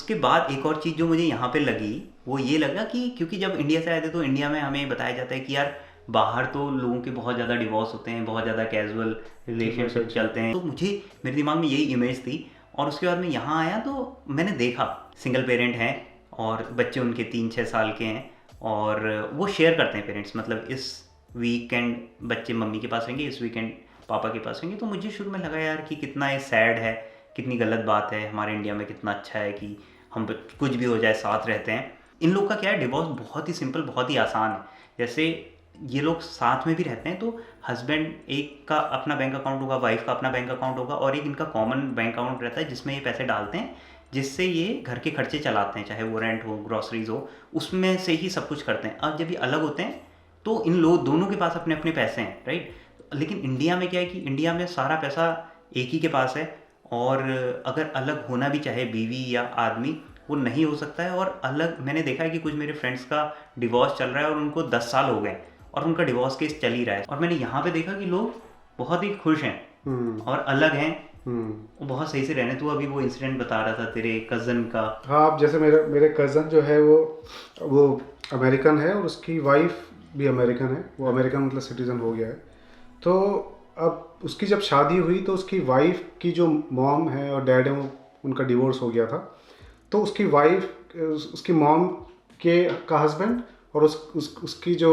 उसके बाद एक और चीज़ जो मुझे यहाँ पे लगी वो ये लगा कि क्योंकि जब इंडिया से आए थे तो इंडिया में हमें बताया जाता है कि यार बाहर तो लोगों के बहुत ज़्यादा डिवोर्स होते हैं, बहुत ज़्यादा कैजुअल रिलेशनशिप चलते हैं, तो मुझे मेरे दिमाग में यही इमेज थी। और उसके बाद मैं यहाँ आया तो मैंने देखा सिंगल पेरेंट हैं और बच्चे उनके 3-6 साल के हैं और वो शेयर करते हैं पेरेंट्स, मतलब इस वीकेंड बच्चे मम्मी के पास रहेंगे, इस वीकेंड पापा के पास रहेंगे। तो मुझे शुरू में लगा यार कि कितना ये सैड है, कितनी गलत बात है। हमारे इंडिया में कितना अच्छा है कि हम कुछ भी हो जाए साथ रहते हैं। इन लोग का क्या है, डिवोर्स बहुत ही सिंपल, बहुत ही आसान है। जैसे ये लोग साथ में भी रहते हैं तो हस्बैंड एक का अपना बैंक अकाउंट होगा, वाइफ का अपना बैंक अकाउंट होगा और एक इनका कॉमन बैंक अकाउंट रहता है जिसमें ये पैसे डालते हैं, जिससे ये घर के खर्चे चलाते हैं, चाहे वो रेंट हो, ग्रॉसरीज हो, उसमें से ही सब कुछ करते हैं। अब जब ये अलग होते हैं तो इन लोग दोनों के पास अपने अपने पैसे हैं, राइट। लेकिन इंडिया में क्या है कि इंडिया में सारा पैसा एक ही के पास है और अगर अलग होना भी चाहे बीवी या आदमी, वो नहीं हो सकता है। और अलग मैंने देखा है कि कुछ मेरे फ्रेंड्स का डिवोर्स चल रहा है और उनको 10 साल हो गए और उनका डिवोर्स केस चल ही रहा है। और मैंने यहाँ पे देखा कि लोग बहुत ही खुश हैं और अलग हैं, वो बहुत सही से रहने। तू अभी वो इंसिडेंट बता रहा था तेरे कज़न का। हाँ, अब जैसे मेरे मेरे कज़न जो है वो अमेरिकन है और उसकी वाइफ भी अमेरिकन है। वो अमेरिकन मतलब सिटीज़न हो गया है। तो अब उसकी जब शादी हुई तो उसकी वाइफ की जो मॉम है और डैड है वो उनका डिवोर्स हो गया था। तो उसकी वाइफ, उसकी मॉम के का हस्बैंड और उसकी जो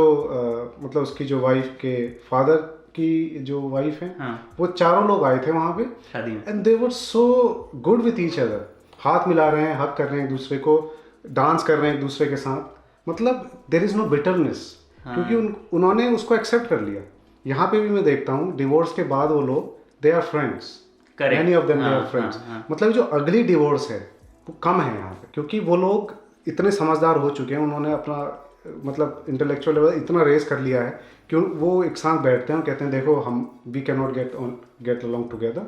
मतलब उसकी जो वाइफ के फादर की जो वाइफ है, हाँ। वो चारों लोग आए थे वहाँ पे शादी में। And they were so good with each other. हाथ मिला रहे हैं, हक कर रहे हैं एक दूसरे को, डांस कर रहे हैं एक दूसरे के साथ। मतलब देर इज़ नो बिटरनेस, क्योंकि उन्होंने उसको एक्सेप्ट कर लिया। यहाँ पे भी मैं देखता हूँ डिवोर्स के बाद वो लोग they are friends, many of them they are friends. मतलब जो अगली डिवोर्स है वो कम है यहाँ पे, क्योंकि वो लोग इतने समझदार हो चुके हैं, उन्होंने अपना मतलब इंटेलेक्चुअल लेवल इतना रेस कर लिया है कि वो एक साथ बैठते हैं और कहते हैं देखो हम we cannot get along together,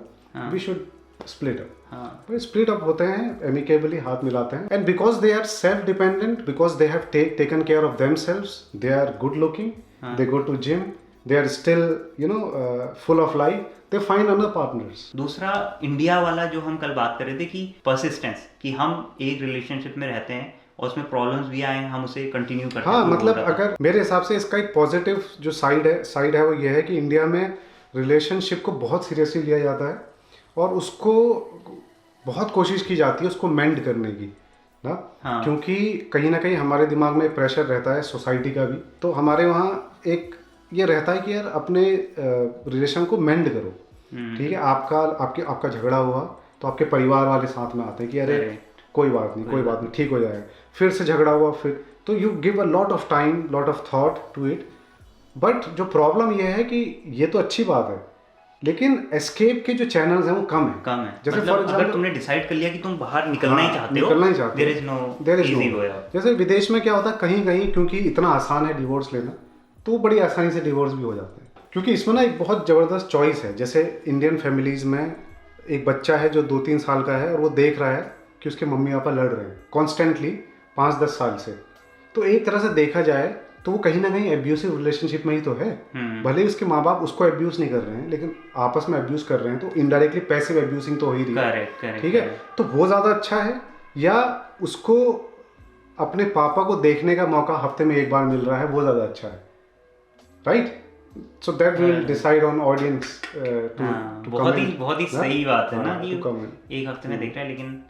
we should split up. तो स्प्लिट अप होते हैं एमिकेबली, हाथ मिलाते हैं। And because they are self dependent, because they have taken care of themselves, they are good looking, they go to gym, they are still full of life, they find other partners. दूसरा India वाला जो हम कल बात कर रहे थे कि परसिस्टेंस, कि हम एक रिलेशनशिप में रहते हैं और उसमें प्रॉब्लम्स भी आए, हम उसे कंटिन्यू करते हैं। हाँ, मतलब अगर मेरे हिसाब से इसका एक पॉजिटिव जो साइड है वो ये है कि इंडिया में रिलेशनशिप को बहुत सीरियसली लिया जाता है और उसको बहुत कोशिश की जाती है उसको मेंड करने की ना। हाँ। क्योंकि कहीं ना कहीं हमारे दिमाग में प्रेशर रहता है सोसाइटी का भी, तो हमारे वहाँ एक ये रहता है कि यार अपने रिलेशन को मेंड करो। ठीक है, आपका झगड़ा हुआ तो आपके परिवार वाले साथ में आते हैं कि अरे कोई बात नहीं ठीक हो जाएगा। फिर से झगड़ा हुआ, फिर तो you give a lot of time, lot of thought to it. But जो प्रॉब्लम ये है कि ये तो अच्छी बात है लेकिन एस्केप के जो चैनल्स हैं वो कम है। जैसे मतलब अगर तुमने डिसाइड कर लिया कि तुम बाहर निकलना ही चाहते हो, there is no easy way out. जैसे विदेश में क्या होता है, कहीं कहीं क्योंकि इतना आसान है डिवोर्स लेना, तो बड़ी आसानी से डिवोर्स भी हो जाते हैं। क्योंकि इसमें ना एक बहुत ज़बरदस्त चॉइस है। जैसे इंडियन फैमिलीज़ में एक बच्चा है जो 2-3 साल का है और वो देख रहा है कि उसके मम्मी पापा लड़ रहे हैं कॉन्स्टेंटली 5-10 साल से, तो एक तरह से देखा जाए तो वो कहीं ना कहीं एब्यूसिव रिलेशनशिप में ही तो है। भले ही उसके माँ बाप उसको एब्यूज़ नहीं कर रहे हैं लेकिन आपस में एब्यूज़ कर रहे हैं, तो इनडायरेक्टली पैसिव एब्यूसिंग तो हो ही रही है। ठीक है, तो वो ज़्यादा अच्छा है या उसको अपने पापा को देखने का मौका हफ्ते में एक बार मिल रहा है, वो ज़्यादा अच्छा है, right. So that will decide on audience to बहुत ही सही बात है ना कि एक हफ्ते में देख रहा है। लेकिन